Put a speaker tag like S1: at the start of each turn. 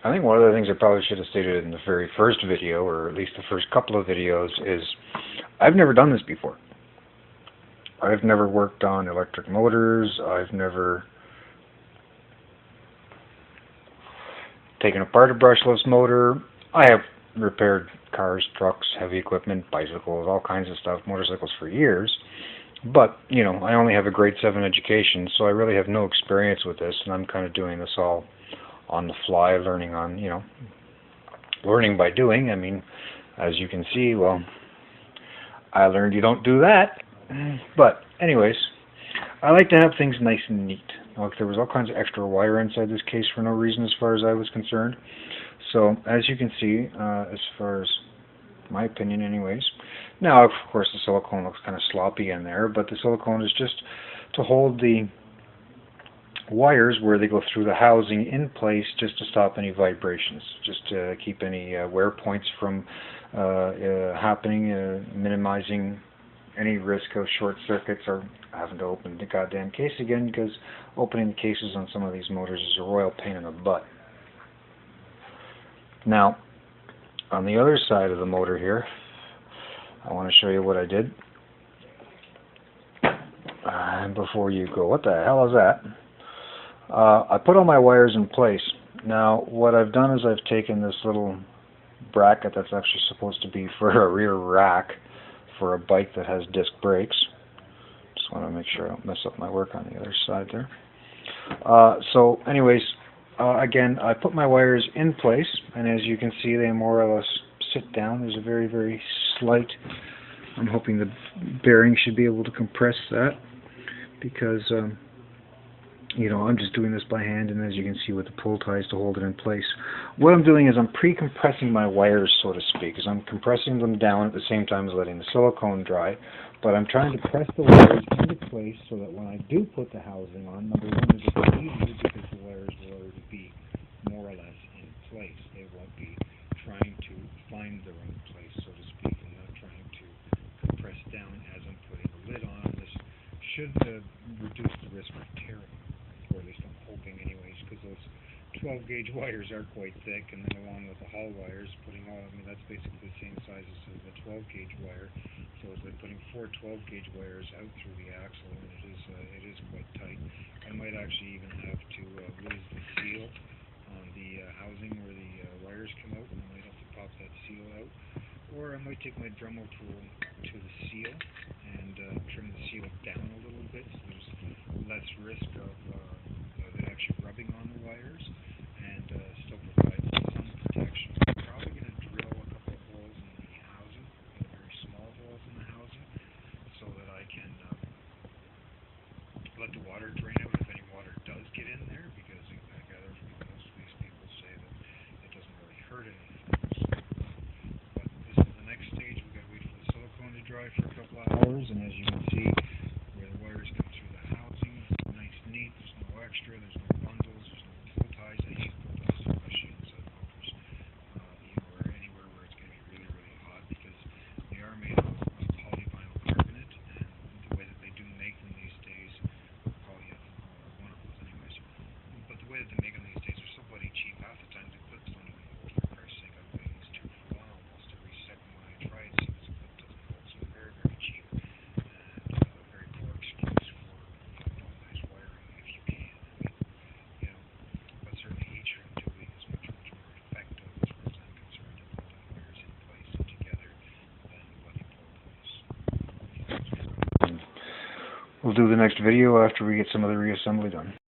S1: I think one of the things I probably should have stated in the very first video, or at least the first couple of videos, is I've never done this before. I've never worked on electric motors. I've never taken apart a brushless motor. I have repaired cars, trucks, heavy equipment, bicycles, all kinds of stuff, motorcycles for years. But, you know, I only have a grade 7 education, so I really have no experience with this, and I'm kind of doing this all on the fly, learning on, you know, learning by doing. I mean, as you can see, well, I learned you don't do that. But anyways, I like to have things nice and neat. Like, there was all kinds of extra wire inside this case for no reason as far as I was concerned. So as you can see, as far as my opinion anyways, now of course the silicone looks kind of sloppy in there, but the silicone is just to hold the wires where they go through the housing in place, just to stop any vibrations, just to keep any wear points from happening, minimizing any risk of short circuits or having to open the goddamn case again, because opening the cases on some of these motors is a royal pain in the butt. Now, on the other side of the motor here, I want to show you what I did. And before you go, what the hell is that? I put all my wires in place. Now, what I've done is I've taken this little bracket that's actually supposed to be for a rear rack for a bike that has disc brakes. Just want to make sure I don't mess up my work on the other side there. So anyways, again, I put my wires in place, and as you can see, they more or less sit down. There's a very, very slight, I'm hoping the bearing should be able to compress that, because you know, I'm just doing this by hand, and as you can see with the pull ties to hold it in place. What I'm doing is I'm pre-compressing my wires, so to speak, because I'm compressing them down at the same time as letting the silicone dry, but I'm trying to press the wires into place so that when I do put the housing on, number one, it's easier because the wires will already be more or less in place. They won't be trying to find their own place, so to speak, and not trying to compress down as I'm putting the lid on. This should reduce the risk of tearing, or at least I'm hoping anyways, because those 12 gauge wires are quite thick, and then along with the Hall wires, putting all, I mean, that's basically the same size as the 12 gauge wire, so it's like putting 4 12 gauge wires out through the axle, and it is quite tight. I might actually even have to lose the seal on the housing where the wires come out, and I might have to pop that seal out, or I might take my Dremel tool to the seal and trim the seal down a little bit, so there's less risk of it actually rubbing on the wires, and still provide some protection. I'm probably going to drill a couple of holes in the housing, very small holes in the housing, so that I can let the water drain out if any water does get in there, because I gather from what most of these people say that it doesn't really hurt anything. So, but this is the next stage. We've got to wait for the silicone to dry for a couple of hours, and as you can see, where the wires come through the housing, it's nice and neat. There's no extra, there's no bundles, there's no pull ties. I hate pull ties, especially inside motors, or anywhere where it's going to be really, really hot, because they are made of polyvinyl carbonate, and the way that they do make them these days, one of those anyways, but the way that they make them these days are so bloody cheap. Half the time the clips don't even hold, for Christ's sake. I'm putting these 2 for 1 almost every second when I try it, since the clip doesn't hold, so very, very cheap, and a very poor excuse for no nice wiring if you can. I mean, you know, but certainly heat shrink tubing is much, much more effective as far as I'm concerned at holding wires in place and together than bloody pull ties. We'll do the next video after we get some of the reassembly done.